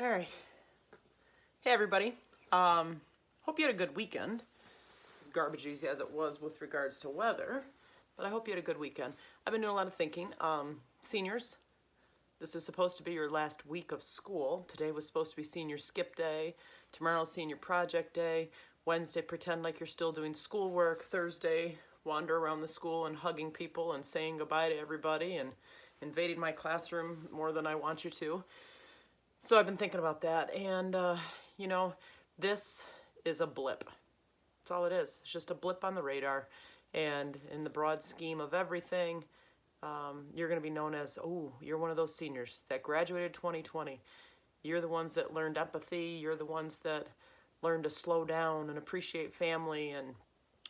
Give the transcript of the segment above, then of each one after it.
All right. Hey, everybody. Hope you had a good weekend. As garbagey as it was with regards to weather, but I hope you had a good weekend. I've been doing a lot of thinking. Seniors, this is supposed to be your last week of school. Today was supposed to be senior skip day. Tomorrow's senior project day. Wednesday, pretend like you're still doing schoolwork. Thursday, wander around the school and hugging people and saying goodbye to everybody and invading my classroom more than I want you to. So I've been thinking about that, and this is a blip. That's all it is. It's just a blip on the radar, and in the broad scheme of everything, you're going to be known as, oh, you're one of those seniors that graduated 2020. You're the ones that learned empathy. You're the ones that learned to slow down and appreciate family, and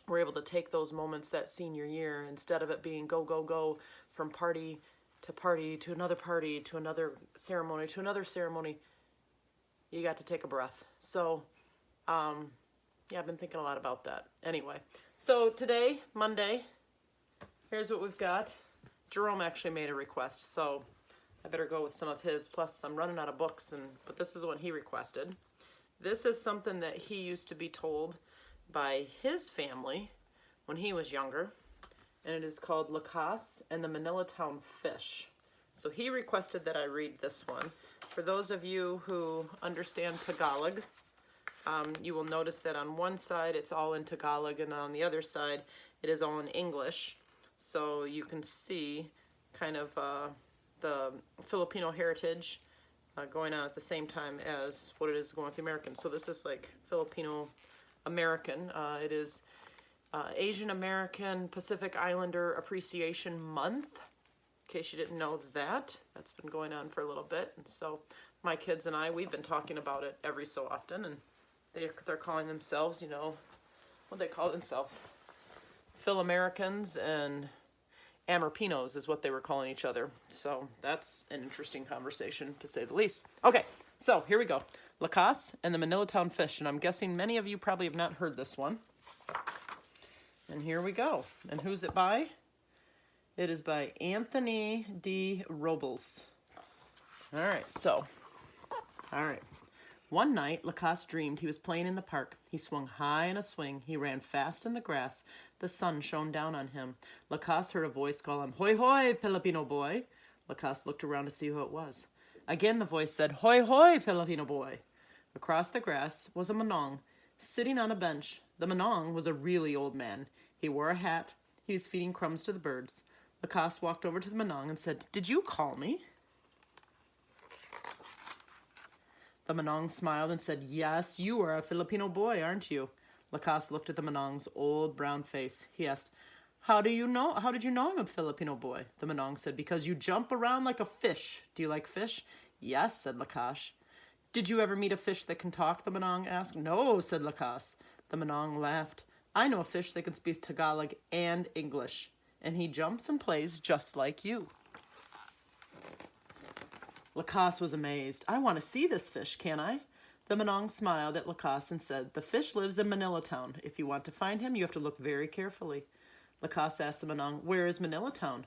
were able to take those moments that senior year instead of it being go, go, go from party to another ceremony to another ceremony. You got to take a breath. So yeah, I've been thinking a lot about that. Anyway, so today, Monday, here's what we've got. Jerome actually made a request, so I better go with some of his. Plus, I'm running out of books, but this is the one he requested. This is something that he used to be told by his family when he was younger, and it is called Lakas and the Manilatown Fish. So he requested that I read this one. For those of you who understand Tagalog, you will notice that on one side it's all in Tagalog, and on the other side it is all in English. So you can see kind of the Filipino heritage going on at the same time as what it is going with the Americans. So this is like Filipino American. It is Asian American Pacific Islander Appreciation Month. In case you didn't know that, that's been going on for a little bit. And so my kids and I, we've been talking about it every so often, and they're calling themselves, what they call themselves, Phil-Americans and Amerpinos is what they were calling each other. So that's an interesting conversation, to say the least. Okay, so here we go. Lakas and the Manilatown Fish, and I'm guessing many of you probably have not heard this one. And here we go. And who's it by? It is by Anthony D. Robles. All right. One night, Lakas dreamed he was playing in the park. He swung high in a swing. He ran fast in the grass. The sun shone down on him. Lakas heard a voice call him, "Hoy, hoy, Filipino boy." Lakas looked around to see who it was. Again, the voice said, "Hoy, hoy, Filipino boy." Across the grass was a manong, sitting on a bench. The manong was a really old man. He wore a hat. He was feeding crumbs to the birds. Lakas walked over to the manong and said, "Did you call me?" The manong smiled and said, "Yes, you are a Filipino boy, aren't you?" Lakas looked at the manong's old brown face. He asked, How did you know I'm a Filipino boy?" The manong said, "Because you jump around like a fish. Do you like fish?" "Yes," said Lakas. "Did you ever meet a fish that can talk?" the manong asked. "No," said Lakas. The manong laughed. "I know a fish that can speak Tagalog and English, and he jumps and plays just like you." Lakas was amazed. "I want to see this fish, can I?" The manong smiled at Lakas and said, "The fish lives in Manilatown. If you want to find him, you have to look very carefully." Lakas asked the manong, "Where is Manilatown?"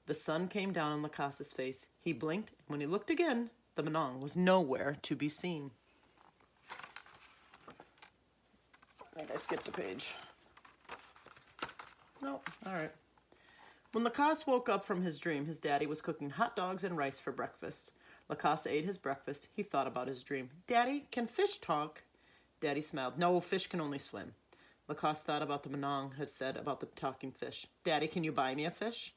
The sun came down on Lakas's face. He blinked, and when he looked again, the manong was nowhere to be seen. I think I skipped a page. No, all right. When Lakas woke up from his dream, his daddy was cooking hot dogs and rice for breakfast. Lakas ate his breakfast. He thought about his dream. "Daddy, can fish talk?" Daddy smiled. "No, fish can only swim." Lakas thought about the manong had said about the talking fish. "Daddy, can you buy me a fish?"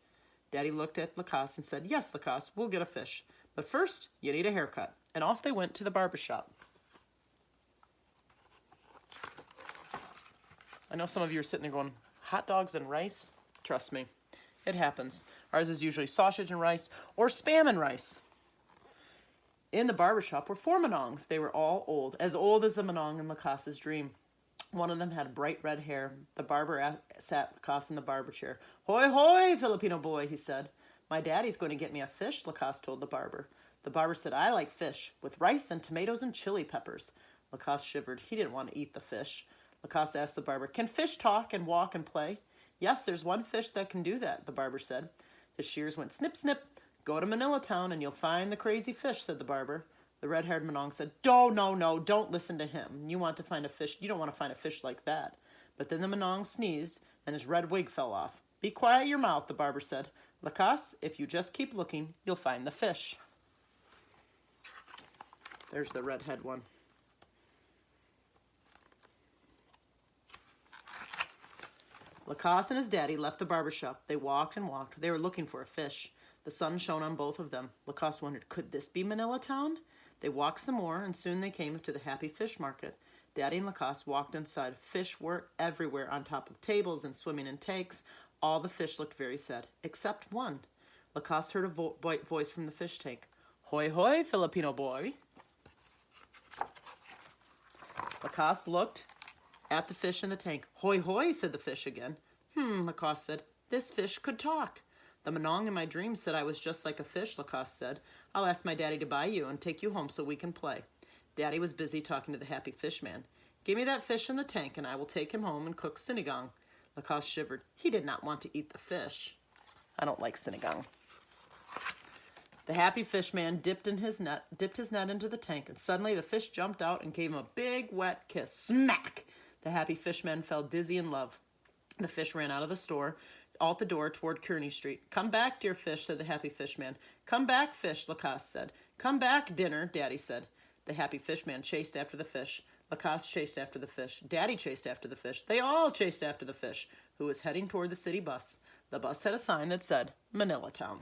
Daddy looked at Lakas and said, "Yes, Lakas, we'll get a fish. But first, you need a haircut." And off they went to the barber shop. I know some of you are sitting there going, hot dogs and rice? Trust me, it happens. Ours is usually sausage and rice or Spam and rice. In the barbershop were four manongs. They were all old as the manong in Lakas's dream. One of them had bright red hair. The barber sat Lakas in the barber chair. "Hoy, hoy, Filipino boy," he said. "My daddy's going to get me a fish," Lakas told the barber. The barber said, "I like fish, with rice and tomatoes and chili peppers." Lakas shivered. He didn't want to eat the fish. Lakas asked the barber, "Can fish talk and walk and play?" "Yes, there's one fish that can do that," the barber said. His shears went snip, snip. "Go to Manilatown and you'll find the crazy fish," said the barber. The red-haired Manong said, "No, no, no, don't listen to him. You want to find a fish. You don't want to find a fish like that." But then the Manong sneezed, and his red wig fell off. "Be quiet your mouth," the barber said. "Lakas, if you just keep looking, you'll find the fish." There's the redhead one. Lakas and his daddy left the barber shop. They walked and walked. They were looking for a fish. The sun shone on both of them. Lakas wondered, could this be Manilatown? They walked some more, and soon they came to the Happy Fish Market. Daddy and Lakas walked inside. Fish were everywhere, on top of tables and swimming in tanks. All the fish looked very sad, except one. Lakas heard a voice from the fish tank. "Hoi hoi, Filipino boy." Lakas looked at the fish in the tank. "Hoi hoi," said the fish again. Lakas said, "This fish could talk." "The Manong in my dreams said I was just like a fish," Lakas said. "I'll ask my daddy to buy you and take you home so we can play." Daddy was busy talking to the Happy Fish Man. "Give me that fish in the tank and I will take him home and cook sinigang." Lakas shivered. He did not want to eat the fish. I don't like sinigang. The Happy Fish Man dipped his net into the tank, and suddenly the fish jumped out and gave him a big wet kiss. Smack! The Happy Fish Man fell dizzy in love. The fish ran out of the store, out the door toward Kearney Street. "Come back, dear fish," said the Happy Fish Man. "Come back, fish," Lakas said. "Come back, dinner," Daddy said. The Happy Fish Man chased after the fish. Lakas chased after the fish. Daddy chased after the fish. They all chased after the fish, who was heading toward the city bus. The bus had a sign that said, Manilatown.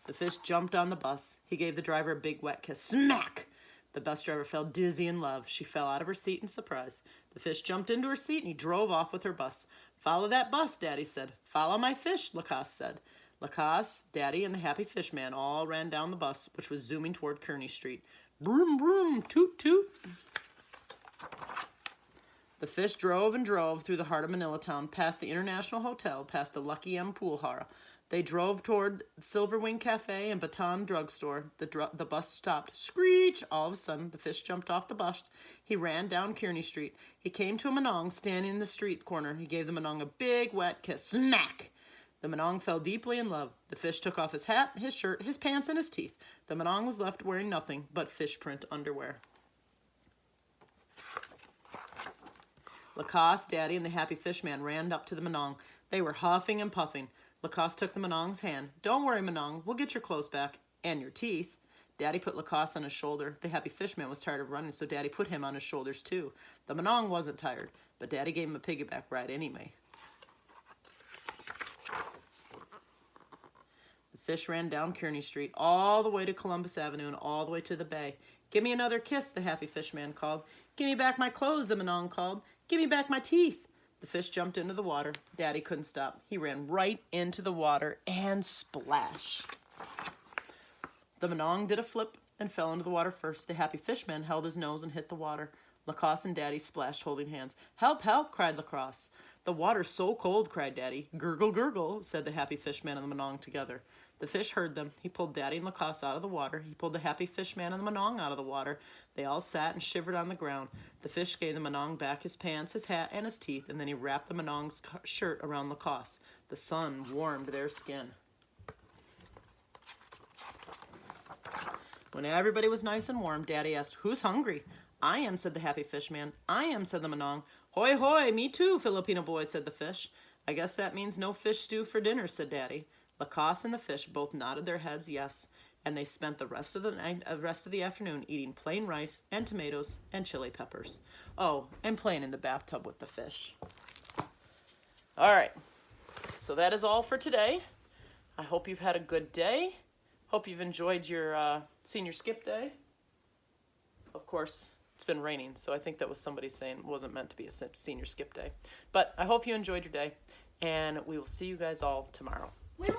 The fish jumped on the bus. He gave the driver a big wet kiss. Smack! The bus driver fell dizzy in love. She fell out of her seat in surprise. The fish jumped into her seat and he drove off with her bus. "Follow that bus," Daddy said. "Follow my fish," Lakas said. Lakas, Daddy, and the Happy Fish Man all ran down the bus, which was zooming toward Kearney Street. Broom, broom, toot, toot. The fish drove and drove through the heart of Manilatown, past the International Hotel, past the Lucky M. Pool Hara. They drove toward Silver Wing Cafe and Baton Drugstore. The bus stopped. Screech! All of a sudden, the fish jumped off the bus. He ran down Kearney Street. He came to a Manong standing in the street corner. He gave the Manong a big wet kiss. Smack! The Manong fell deeply in love. The fish took off his hat, his shirt, his pants, and his teeth. The Manong was left wearing nothing but fish print underwear. Lakas, Daddy, and the Happy Fish Man ran up to the Manong. They were huffing and puffing. Lakas took the Manong's hand. "Don't worry, Manong. We'll get your clothes back. And your teeth." Daddy put Lakas on his shoulder. The Happy Fish Man was tired of running, so Daddy put him on his shoulders too. The Manong wasn't tired, but Daddy gave him a piggyback ride anyway. The fish ran down Kearney Street, all the way to Columbus Avenue and all the way to the bay. "Give me another kiss," the Happy Fish Man called. "Give me back my clothes," the Manong called. "Give me back my teeth." The fish jumped into the water. Daddy couldn't stop. He ran right into the water and splash. The Manong did a flip and fell into the water first. The Happy Fish Man held his nose and hit the water. Lakas and Daddy splashed holding hands. "Help, help," cried Lakas. "The water's so cold," cried Daddy. "Gurgle, gurgle," said the Happy Fish Man and the Manong together. The fish heard them. He pulled Daddy and Lakas out of the water. He pulled the Happy Fish Man and the Manong out of the water. They all sat and shivered on the ground. The fish gave the Manong back his pants, his hat, and his teeth, and then he wrapped the Manong's shirt around Lakas. The sun warmed their skin. When everybody was nice and warm, Daddy asked, "Who's hungry?" "I am," said the Happy Fish Man. "I am," said the Manong. "Hoi hoi, me too, Filipino boy," said the fish. "I guess that means no fish stew for dinner," said Daddy. Lakas and the fish both nodded their heads yes, and they spent the rest of the afternoon eating plain rice and tomatoes and chili peppers. Oh, and playing in the bathtub with the fish. All right, so that is all for today. I hope you've had a good day. Hope you've enjoyed your senior skip day. Of course, it's been raining, so I think that was somebody saying it wasn't meant to be a senior skip day. But I hope you enjoyed your day, and we will see you guys all tomorrow. We will